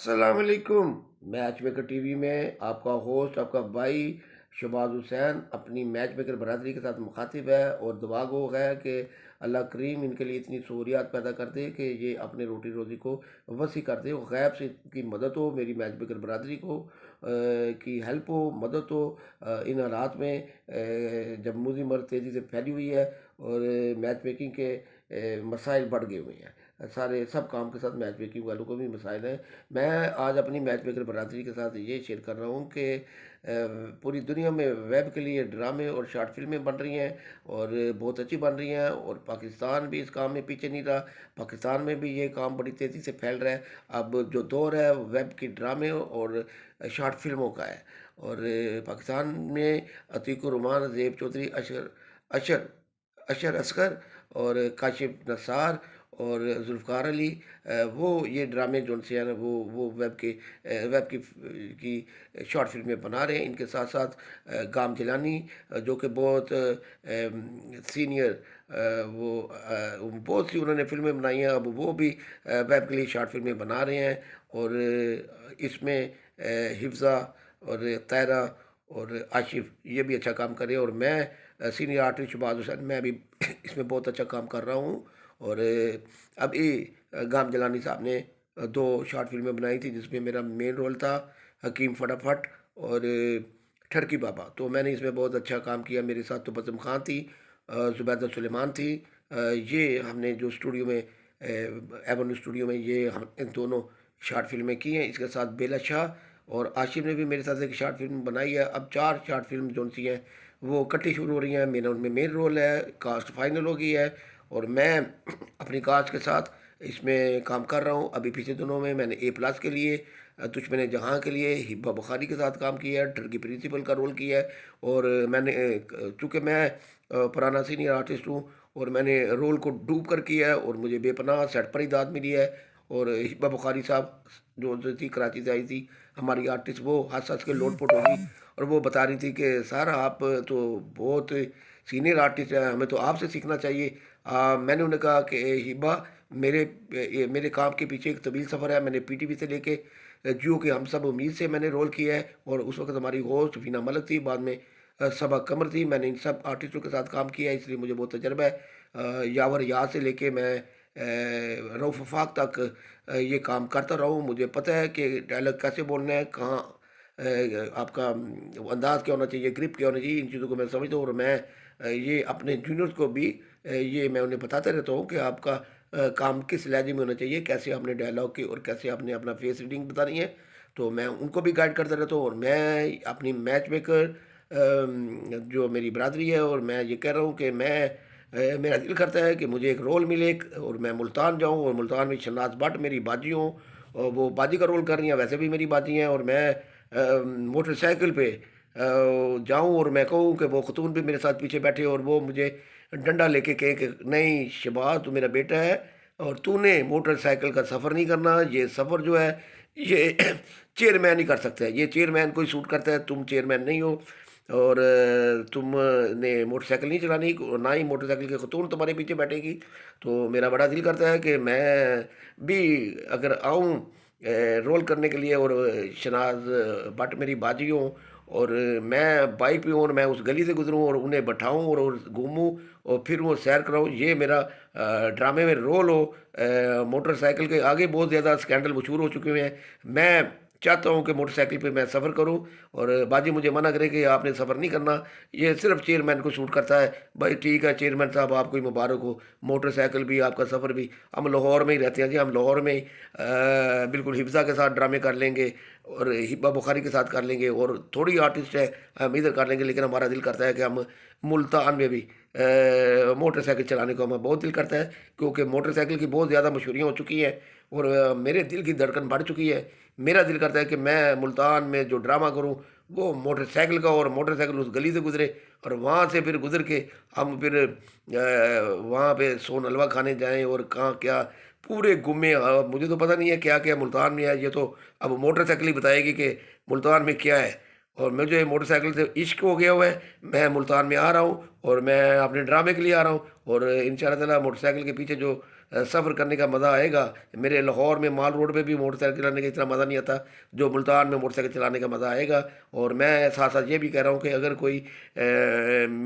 अस्सलाम वालेकुम। Match maker TV में आपका होस्ट आपका भाई शहबाज हुसैन अपनी मैच मेकर बरदरी के साथ मुखातिब है और दुआ गो है कि अल्लाह करीम इनके लिए इतनी सहूलियात पैदा कर दे कि ये अपने रोटी रोज़ी को वसी कर दे और गैब से की मदद हो, मेरी मैच मेकर बरदरी को की हेल्प हो, मदद हो। इन हालात में जब मुज़ी मर्द तेज़ी से फैली हुई है और मैच मेकिंग के मसाइल बढ़ गए हुए हैं। सारे सब काम के साथ मैच मेकिंग वालों को भी मसाइल हैं। मैं आज अपनी मैच मेकर बरादरी के साथ ये शेयर कर रहा हूँ कि पूरी दुनिया में वेब के लिए ड्रामे और शॉर्ट फिल्में बन रही हैं और बहुत अच्छी बन रही हैं और पाकिस्तान भी इस काम में पीछे नहीं रहा। पाकिस्तान में भी ये काम बड़ी तेज़ी से फैल रहा है। अब जो दौर है वेब की ड्रामे और शॉर्ट फिल्मों का है और पाकिस्तान में अतीक रुमान, ज़ेब चौधरी, अशर अशर अशर असगर और काशिफ नसार और जुल्फ़कार अली, वो ये ड्रामे जो से हैं ना वो वेब की शॉर्ट फिल्में बना रहे हैं। इनके साथ साथ गाम जिलानी जो कि बहुत सीनियर वो बहुत सी उन्होंने फिल्में बनाई हैं। अब वो भी वेब के लिए शॉर्ट फिल्में बना रहे हैं और इसमें हिफ्ज़ा और तैरा और आशिफ ये भी अच्छा काम कर रहे हैं और मैं सीनियर आर्टिस्ट शहबाज हुसैन मैं भी इसमें बहुत अच्छा काम कर रहा हूँ। और अभी गाम जलानी साहब ने दो शॉर्ट फिल्में बनाई थी जिसमें मेरा मेन रोल था, हकीम फटाफट और ठरकी बाबा। तो मैंने इसमें बहुत अच्छा काम किया। मेरे साथ तो बसम खान थी, जुबैदा सुलेमान थी। ये हमने जो स्टूडियो में एवन स्टूडियो में ये हम इन दोनों शॉर्ट फिल्में की हैं। इसके साथ बेला शाह और आशिफ ने भी मेरे साथ एक शॉर्ट फिल्म बनाई है। अब 4 शॉर्ट फिल्म जो सी हैं वो इकट्ठी शुरू हो रही हैं। मेरा उनमें मेन रोल है, कास्ट फाइनल हो गई है और मैं अपनी कास्ट के साथ इसमें काम कर रहा हूँ। अभी पिछले दिनों में मैंने ए प्लस के लिए, दुश्मन जहाँ के लिए हिब्बा बुखारी के साथ काम किया है, टर्की प्रिंसिपल का रोल किया है। और मैंने चूँकि मैं पुराना सीनियर आर्टिस्ट हूँ और मैंने रोल को डूब कर किया है और मुझे बेपनाह सेट पर ही दाद मिली है। और हिब्बा बुखारी साहब जो थी कराची से आई थी हमारी आर्टिस्ट, वो हंस हंस के लोटपोट होगी और वो बता रही थी कि सर आप तो बहुत सीनियर आर्टिस्ट हैं, हमें तो आपसे सीखना चाहिए। मैंने उन्हें कहा कि हिब्बा मेरे काम के पीछे एक तवील सफ़र है। मैंने पीटीवी से लेके जियो के हम सब उम्मीद से मैंने रोल किया है और उस वक्त हमारी होस्ट वीना मलिक थी, बाद में सबा कमर थी। मैंने इन सब आर्टिस्टों के साथ काम किया है इसलिए मुझे बहुत तजर्बा है। यावर याद से लेके मैं रऊफ़ अफ़ाक तक ये काम करता रहा हूँ। मुझे पता है कि डायलॉग कैसे बोलना है, कहाँ आपका अंदाज़ क्या होना चाहिए, ग्रिप क्या होना चाहिए, इन चीज़ों को मैं समझता हूँ। और मैं ये अपने जूनियर्स को भी ये मैं उन्हें बताता रहता हूँ कि आपका काम किस लहजे में होना चाहिए, कैसे आपने डायलॉग की और कैसे आपने अपना फेस रीडिंग बतानी है। तो मैं उनको भी गाइड करता रहता हूँ और मैं अपनी मैच मेकर जो मेरी बरादरी है और मैं ये कह रहा हूँ कि मेरा दिल करता है कि मुझे एक रोल मिले और मैं मुल्तान जाऊँ और मुल्तान में शहनाज भट्ट मेरी बाजी हों और वो बाजी का रोल कर रही हैं, वैसे भी मेरी बाजी हैं। और मैं मोटरसाइकिल पे जाऊँ और मैं कहूँ कि वो खतून भी मेरे साथ पीछे बैठे और वो मुझे डंडा लेके कहे कि नहीं शहबाज तू मेरा बेटा है और तूने मोटरसाइकिल का सफ़र नहीं करना, ये सफ़र जो है ये चेयरमैन ही कर सकता है, ये चेयरमैन को ही सूट करता है, तुम चेयरमैन नहीं हो। और तुमने मोटरसाइकिल नहीं चलानी और ना ही मोटरसाइकिल की खतून तुम्हारे पीछे बैठेगी। तो मेरा बड़ा दिल करता है कि मैं भी अगर आऊँ रोल करने के लिए और शहनाज भट्ट मेरी बाजी हों और मैं बाइक पे हूँ और मैं उस गली से गुजरूँ और उन्हें बैठाऊँ और घूमूँ और फिर वो सैर कराऊँ, ये मेरा ड्रामे में रोल हो। मोटरसाइकिल के आगे बहुत ज़्यादा स्कैंडल मशहूर हो चुके हुए हैं। मैं चाहता हूँ कि मोटरसाइकिल पे मैं सफ़र करूँ और बाजी मुझे मना करे कि आपने सफ़र नहीं करना, ये सिर्फ चेयरमैन को सूट करता है। भाई ठीक है चेयरमैन साहब, आपको ही मुबारक हो, मोटरसाइकिल भी आपका सफ़र भी। हम लाहौर में ही रहते हैं जी, हम लाहौर में ही बिल्कुल हिफ्ज़ा के साथ ड्रामे कर लेंगे और हिब्बा बुखारी के साथ कर लेंगे और थोड़ी आर्टिस्ट है हम इधर कर लेंगे। लेकिन हमारा दिल करता है कि हम मुल्तान में भी मोटरसाइकिल चलाने को हमें बहुत दिल करता है क्योंकि मोटरसाइकिल की बहुत ज़्यादा मशहूरियाँ हो चुकी हैं और मेरे दिल की धड़कन बढ़ चुकी है। मेरा दिल करता है कि मैं मुल्तान में जो ड्रामा करूं वो मोटरसाइकिल का और मोटरसाइकिल उस गली से गुजरे और वहाँ से फिर गुजर के हम फिर वहाँ पे सोन हलवा खाने जाएं और कहाँ क्या पूरे घूमे। मुझे तो पता नहीं है क्या क्या मुल्तान में है, ये तो अब मोटरसाइकिल ही बताएगी कि मुल्तान में क्या है। और मुझे मोटरसाइकिल से इश्क हो गया हुआ है, मैं मुल्तान में आ रहा हूँ और मैं अपने ड्रामे के लिए आ रहा हूँ और इंशाल्लाह ताला मोटरसाइकिल के पीछे जो सफ़र करने का मज़ा आएगा। मेरे लाहौर में माल रोड पे भी मोटरसाइकिल चलाने का इतना मज़ा नहीं आता जो मुल्तान में मोटरसाइकिल चलाने का मज़ा आएगा। और मैं साथ साथ ये भी कह रहा हूँ कि अगर कोई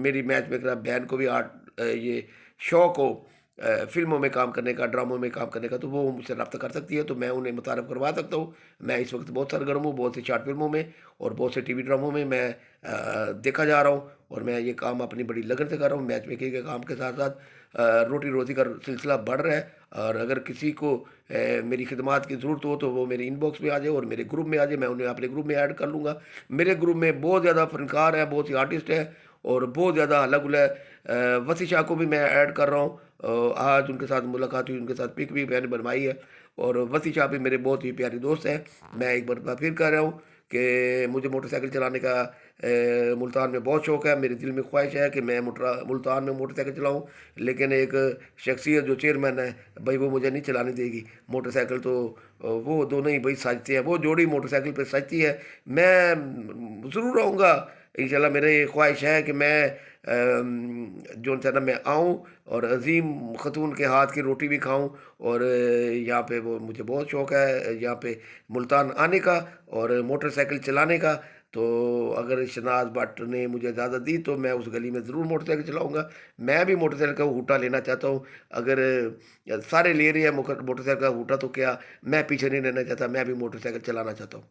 मेरी मैच मेकर बहन को भी ये शौक़ हो फ़िल्मों में काम करने का, ड्रामों में काम करने का, तो वो मुझसे रब्ता कर सकती है, तो मैं उन्हें मुतारफ़ करवा सकता हूँ। मैं इस वक्त बहुत सरगर्म हूँ, बहुत सी शॉर्ट फ़िल्मों में और बहुत से टीवी ड्रामों में मैं देखा जा रहा हूँ और मैं ये काम अपनी बड़ी लगन से कर रहा हूँ। मैच मेकिंग के काम के साथ साथ रोटी रोज़ी का सिलसिला बढ़ रहा है। और अगर किसी को मेरी खिदमात की ज़रूरत हो तो वो मेरे इनबॉक्स में आ जाए और मेरे ग्रुप में आ जाए, मैं उन्हें अपने ग्रुप में ऐड कर लूँगा। मेरे ग्रुप में बहुत ज़्यादा फ़नकार हैं, बहुत सी आर्टिस्ट हैं और बहुत ज़्यादा अलग-अलग वसी शाह को भी मैं ऐड कर रहा हूँ। आज उनके साथ मुलाकात हुई, उनके साथ पिक भी मैंने बनवाई है और वसी शाह भी मेरे बहुत ही प्यारे दोस्त हैं। मैं एक बार फिर कह रहा हूँ कि मुझे मोटरसाइकिल चलाने का मुल्तान में बहुत शौक़ है। मेरे दिल में ख्वाहिश है कि मैं मुल्तान में मोटरसाइकिल चलाऊँ, लेकिन एक शख्सियत जो चेयरमैन है भाई वो मुझे नहीं चलाने देगी मोटरसाइकिल। तो वो दोनों ही भाई साजते हैं, वो जोड़ी मोटरसाइकिल पे साजती है। मैं ज़रूर आऊँगा इंशाल्लाह। मेरी ये ख्वाहिश है कि मैं जो है ना मैं आऊँ और अज़ीम ख़तून के हाथ की रोटी भी खाऊँ और यहाँ पे वो मुझे बहुत शौक़ है यहाँ पे मुल्तान आने का और मोटरसाइकिल चलाने का। तो अगर शहनाज़ भट्ट ने मुझे इजाज़त दी तो मैं उस गली में ज़रूर मोटरसाइकिल चलाऊँगा। मैं भी मोटरसाइकिल का हूटा लेना चाहता हूँ। अगर सारे ले रहे हैं मोटरसाइकिल का हूटा तो क्या मैं पीछे नहीं रहना चाहता, मैं भी मोटरसाइकिल चलाना चाहता हूँ।